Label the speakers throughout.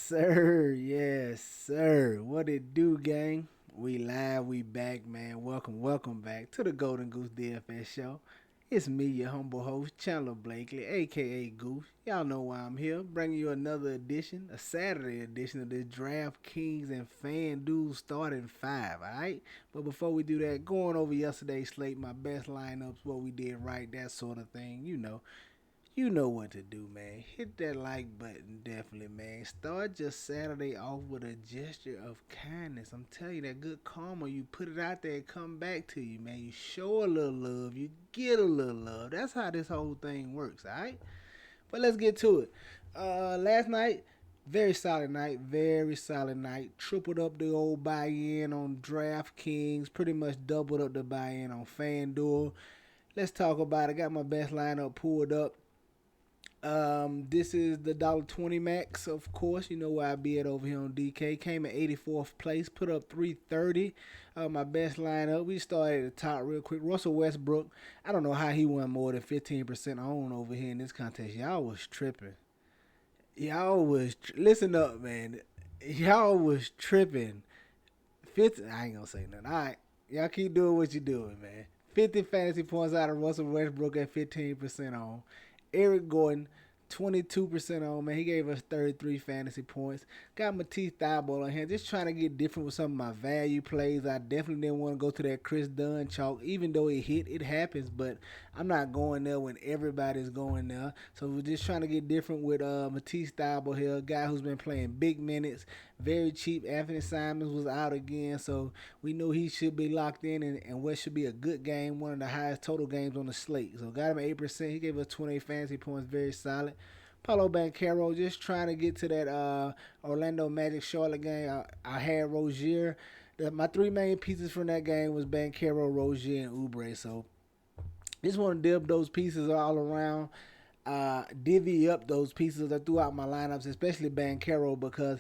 Speaker 1: sir. Yes, sir. What it do, gang? We live, we back, man. Welcome back to the Golden Goose DFS show. It's me, your humble host, Chandler Blakely, aka Goose. Y'all know why I'm here, bringing you another edition, a Saturday edition of this DraftKings and FanDuel starting five, alright? But before we do that, going over yesterday's slate, my best lineups, what we did right, that sort of thing, you know what to do, man. Hit that like button, definitely, man. Start your Saturday off with a gesture of kindness. I'm telling you, that good karma, you put it out there, it come back to you, man. You show a little love, you get a little love. That's how this whole thing works, all right? But let's get to it. Last night, very solid night. Tripled up the old buy-in on DraftKings, pretty much doubled up the buy-in on FanDuel. Let's talk about it. Got my best lineup pulled up. This is the $1.20 max, of course. You know where I be at over here on DK. Came at 84th place, put up 330. My best lineup. We started at the top real quick. Russell Westbrook. I don't know how he won more than 15% on over here in this contest. Y'all was tripping. Listen up, man. Y'all was tripping. 50. I ain't gonna say nothing. All right, y'all keep doing what you doing, man. 50 fantasy points out of Russell Westbrook at 15% on. Eric Gordon, 22% on, man. He gave us 33 fantasy points. Got Matisse Thybulle on here. Just trying to get different with some of my value plays. I definitely didn't want to go to that Chris Dunn chalk. Even though it hit, it happens. But I'm not going there when everybody's going there. So we're just trying to get different with Matisse Thybulle here. A guy who's been playing big minutes. Very cheap. Anthony Simons was out again. So we knew he should be locked in. And what should be a good game. One of the highest total games on the slate. So got him at 8%. He gave us 28 fantasy points. Very solid. Paulo Banchero, just trying to get to that Orlando Magic Charlotte game. I had Rozier. My three main pieces from that game was Banchero, Rozier, and Oubre. So just want to dip those pieces all around. Divvy up those pieces throughout my lineups, especially Banchero, because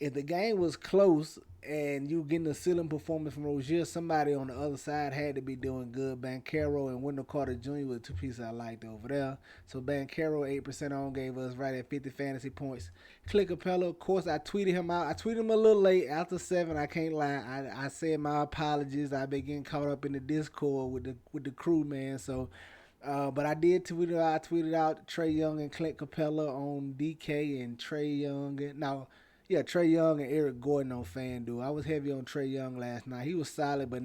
Speaker 1: if the game was close and you getting a ceiling performance from Rozier, somebody on the other side had to be doing good. Banchero and Wendell Carter Jr. were two pieces I liked over there. So Banchero 8% on gave us right at 50 fantasy points. Click Capella, of course, I tweeted him out. I tweeted him a little late after 7. I can't lie. I said my apologies. I've been getting caught up in the Discord with the crew, man. So but I did tweet it out. I tweeted out Trey Young and Clint Capella on DK and Trey Young. Trey Young and Eric Gordon on FanDuel. I was heavy on Trey Young last night. He was solid, but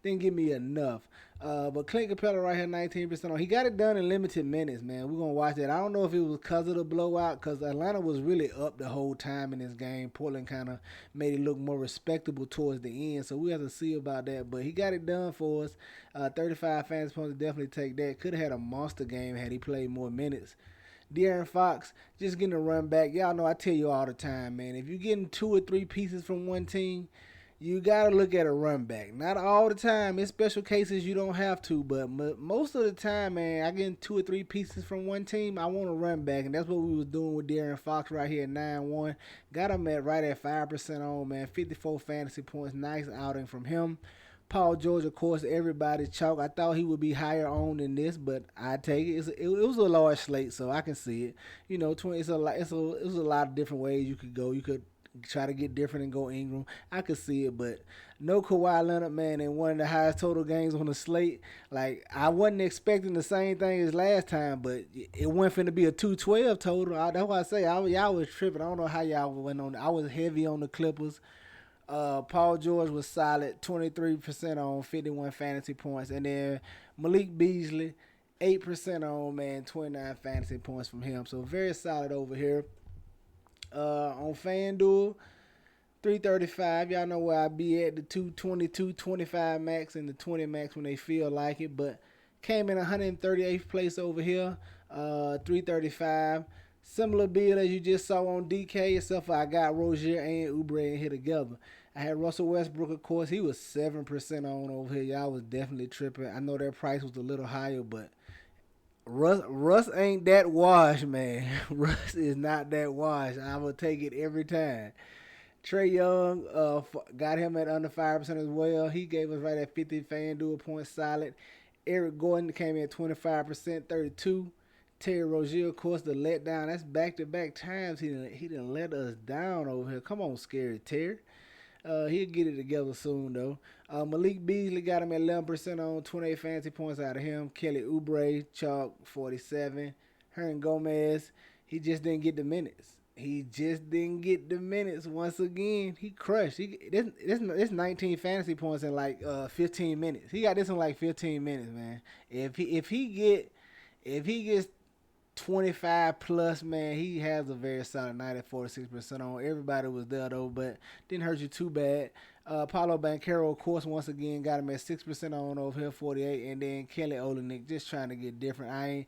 Speaker 1: didn't give me enough. But Clint Capella right here, 19% on. He got it done in limited minutes, man. We're going to watch that. I don't know if it was because of the blowout, because Atlanta was really up the whole time in this game. Portland kind of made it look more respectable towards the end, so we have to see about that. But he got it done for us. 35 fantasy points, definitely take that. Could have had a monster game had he played more minutes. De'Aaron Fox, just getting a run back. Y'all know I tell you all the time, man. If you're getting 2 or 3 pieces from one team, you got to look at a run back. Not all the time. In special cases, you don't have to. But most of the time, man, I get 2 or 3 pieces from one team, I want a run back. And that's what we was doing with De'Aaron Fox right here at 9-1. Got him right at 5% on, man. 54 fantasy points. Nice outing from him. Paul George, of course, everybody's chalk. I thought he would be higher on than this, but I take it. It was a large slate, so I can see it. 20. It was a lot of different ways you could go. You could try to get different and go Ingram. I could see it, but no Kawhi Leonard, man, in one of the highest total games on the slate. Like, I wasn't expecting the same thing as last time, but it went finna be a 212 total. That's why I say y'all was tripping. I don't know how y'all went on. I was heavy on the Clippers. Paul George was solid, 23% on, 51 fantasy points. And then Malik Beasley, 8% on, man, 29 fantasy points from him. So very solid over here. On FanDuel, 335. Y'all know where I be at, the 222, 25 max and the 20 max when they feel like it. But came in 138th place over here, 335. Similar build as you just saw on DK, except for I got Rozier and Oubre in here together. I had Russell Westbrook, of course. He was 7% on over here. Y'all was definitely tripping. I know their price was a little higher, but Russ ain't that wash, man. Russ is not that wash. I will take it every time. Trey Young got him at under 5% as well. He gave us right at 50 FanDuel points solid. Eric Gordon came in at 25%, 32. Terry Rozier, of course, the letdown. That's back-to-back times he done let us down over here. Come on, scary Terry. He'll get it together soon, though. Malik Beasley got him at 11% on 28 fantasy points out of him. Kelly Oubre, chalk 47. Hernan Gomez, he just didn't get the minutes. He just didn't get the minutes once again. He crushed. This 19 fantasy points in like 15 minutes. He got this in like 15 minutes, man. If he gets 25 plus, man, he has a very solid night at 46% on. Everybody was there though, but didn't hurt you too bad. Paulo Banchero, of course, once again got him at 6% on over here, 48, and then Kelly Olynyk just trying to get different.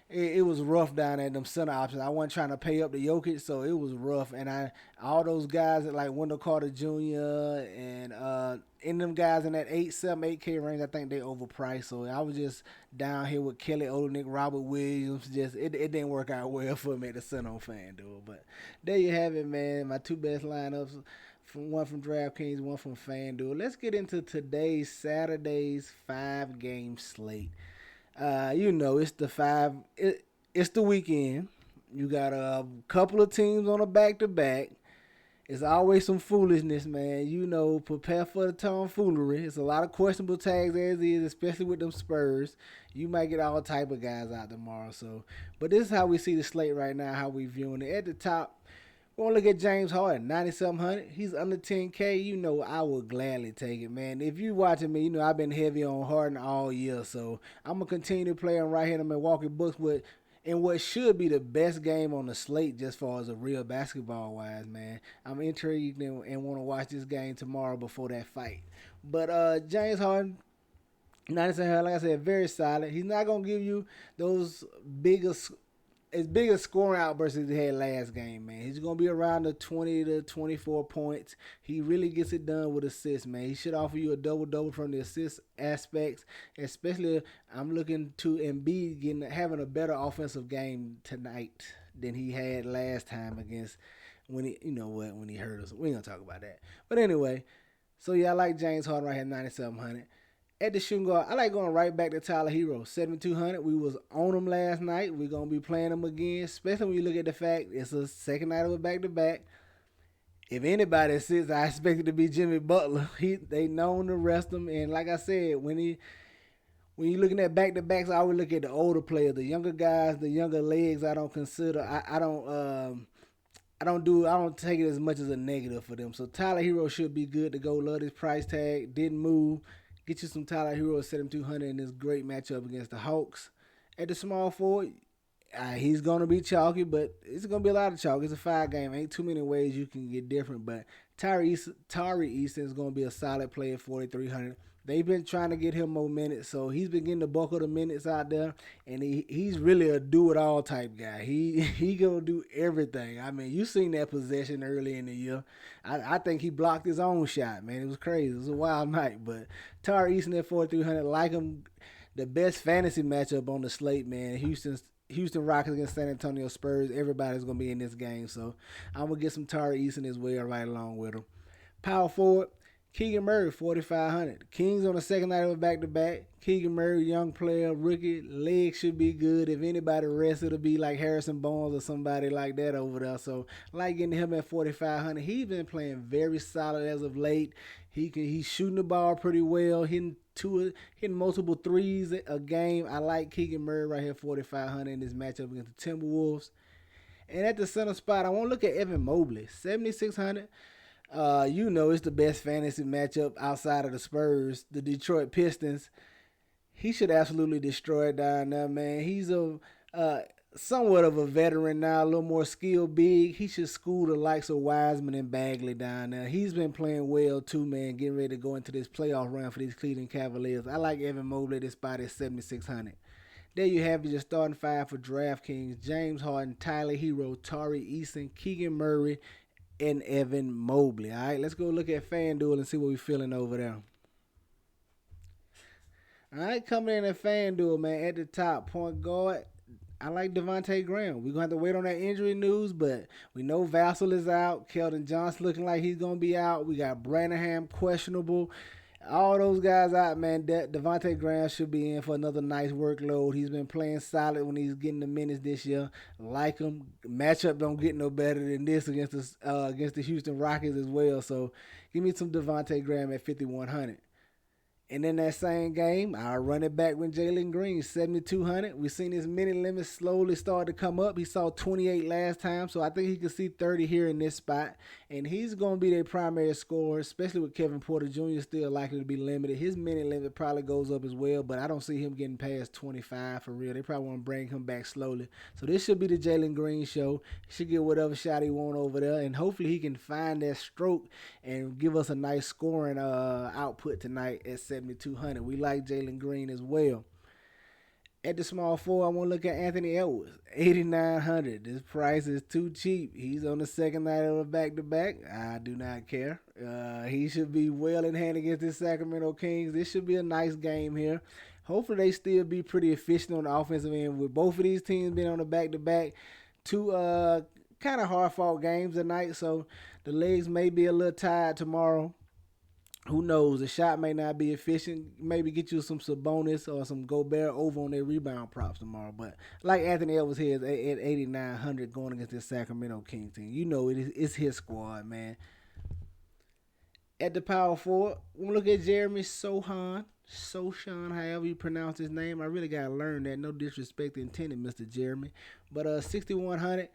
Speaker 1: It was rough down at them center options. I wasn't trying to pay up the Jokic, so it was rough. And all those guys like Wendell Carter Jr. and in them guys in that 8K range, I think they overpriced. So I was just down here with Kelly Olynyk, Robert Williams. It didn't work out well for me at the center on FanDuel. But there you have it, man. My two best lineups. One from DraftKings, one from FanDuel. Let's get into Saturday's 5-game slate. It's it's the weekend. You got a couple of teams on a back-to-back. It's always some foolishness, man. Prepare for the tomfoolery. It's a lot of questionable tags as is, especially with them Spurs. You might get all type of guys out tomorrow. But this is how we see the slate right now, how we viewing it. At the top, we're going to look at James Harden, 9,700. He's under 10K. I would gladly take it, man. If you watching me, I've been heavy on Harden all year. So I'm going to continue to play him right here in the Milwaukee Bucks in what should be the best game on the slate just far as a real basketball-wise, man. I'm intrigued and want to watch this game tomorrow before that fight. But James Harden, 9,700, like I said, very solid. He's not going to give you those as big a scoring outburst as he had last game, man. He's going to be around the 20 to 24 points. He really gets it done with assists, man. He should offer you a double-double from the assist aspects, especially I'm looking to Embiid having a better offensive game tonight than he had last time against when he hurt us. We ain't going to talk about that. But anyway, so yeah, I like James Harden right here, 9,700. At the shooting guard, I like going right back to Tyler Hero, 7,200. We was on him last night. We're going to be playing him again, especially when you look at the fact it's a second night of a back-to-back. If anybody sits, I expect it to be Jimmy Butler. They known to rest him. And like I said, when you're looking at back-to-backs, I always look at the older players, the younger guys, the younger legs. I don't consider. I don't take it as much as a negative for them. So Tyler Hero should be good to go. Love his price tag. Didn't move. Get you some Tyler Hero at 7,200 in this great matchup against the Hawks. At the small forward, he's going to be chalky, but it's going to be a lot of chalk. It's a 5-game. Ain't too many ways you can get different, but Tari Eason is going to be a solid player at 4,300. They've been trying to get him more minutes, so he's been getting the bulk of the minutes out there, and he's really a do-it-all type guy. He going to do everything. I mean, you seen that possession early in the year. I think he blocked his own shot, man. It was crazy. It was a wild night, but Tari Eason at 4,300, like him, the best fantasy matchup on the slate, man. Houston Rockets against San Antonio Spurs. Everybody's going to be in this game, so I'm going to get some Tari Eason as well right along with him. Power forward, Keegan Murray, 4,500. Kings on the second night of a back-to-back. Keegan Murray, young player, rookie. Legs should be good. If anybody rests, it'll be like Harrison Barnes or somebody like that over there. So I like getting him at 4,500. He's been playing very solid as of late. He's shooting the ball pretty well, hitting multiple threes a game. I like Keegan Murray right here, 4,500 in this matchup against the Timberwolves. And at the center spot, I want to look at Evan Mobley, 7,600. It's the best fantasy matchup outside of the Spurs, the Detroit Pistons. He should absolutely destroy it down there, man. He's somewhat of a veteran now, a little more skilled big. He should school the likes of Wiseman and Bagley down there. He's been playing well too, man, getting ready to go into this playoff run for these Cleveland Cavaliers. I like Evan Mobley. This spot is 7,600. There you have your starting five for DraftKings: James Harden, Tyler Hero, Tari Eason, Keegan Murray, and Evan Mobley. All right, let's go look at FanDuel and see what we're feeling over there. All right, coming in at FanDuel, man, at the top, point guard, I like Devontae Graham. We're going to have to wait on that injury news, but we know Vassell is out. Keldon Johnson looking like he's going to be out. We got Branham questionable. All those guys out, man. Devontae Graham should be in for another nice workload. He's been playing solid when he's getting the minutes this year. Like him, matchup don't get no better than this against the Houston Rockets as well. So give me some Devontae Graham at 5,100. And in that same game, I'll run it back with Jalen Green, 7,200. We've seen his minute limit slowly start to come up. He saw 28 last time, so I think he could see 30 here in this spot. And he's going to be their primary scorer, especially with Kevin Porter Jr. still likely to be limited. His minute limit probably goes up as well, but I don't see him getting past 25 for real. They probably want to bring him back slowly. So this should be the Jalen Green show. He should get whatever shot he wants over there, and hopefully he can find that stroke and give us a nice scoring output tonight at 7,200. We like Jalen Green as well. At the small four, I want to look at Anthony Edwards, 8,900. This price is too cheap. He's on the second night of a back-to-back. I do not care. He should be well in hand against the Sacramento Kings. This should be a nice game here. Hopefully they still be pretty efficient on the offensive end with both of these teams being on the back-to-back. Two kind of hard-fought games tonight, so the legs may be a little tired tomorrow. Who knows? The shot may not be efficient. Maybe get you some Sabonis or some Gobert over on their rebound props tomorrow. But like Anthony Edwards here at 8,900 going against this Sacramento Kings team. You know it's his squad, man. At the power forward, we'll look at Jeremy Sochan, however you pronounce his name. I really got to learn that. No disrespect intended, Mr. Jeremy. But 6,100.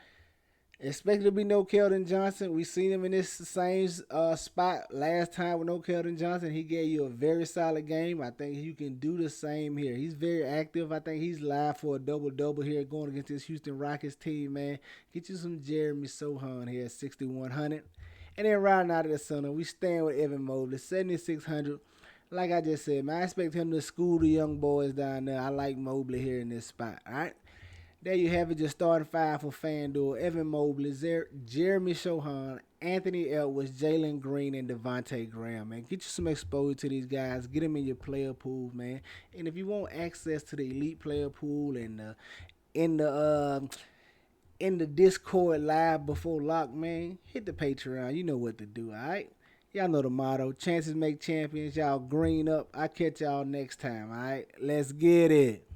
Speaker 1: Expected to be no Keldon Johnson. We seen him in this same spot last time with no Keldon Johnson. He gave you a very solid game. I think you can do the same here. He's very active. I think he's live for a double-double here going against this Houston Rockets team, man. Get you some Jeremy Sohan here at 6,100. And then rounding out of the center, we stand with Evan Mobley, 7,600. Like I just said, man, I expect him to school the young boys down there. I like Mobley here in this spot, all right? There you have it, your starting five for FanDuel. Evan Mobley, Jeremy Sohan, Anthony Edwards, Jalen Green, and Devontae Graham, man. Get you some exposure to these guys. Get them in your player pool, man. And if you want access to the elite player pool and in the Discord live before lock, man, hit the Patreon. You know what to do, all right? Y'all know the motto. Chances make champions. Y'all green up. I'll catch y'all next time, all right? Let's get it.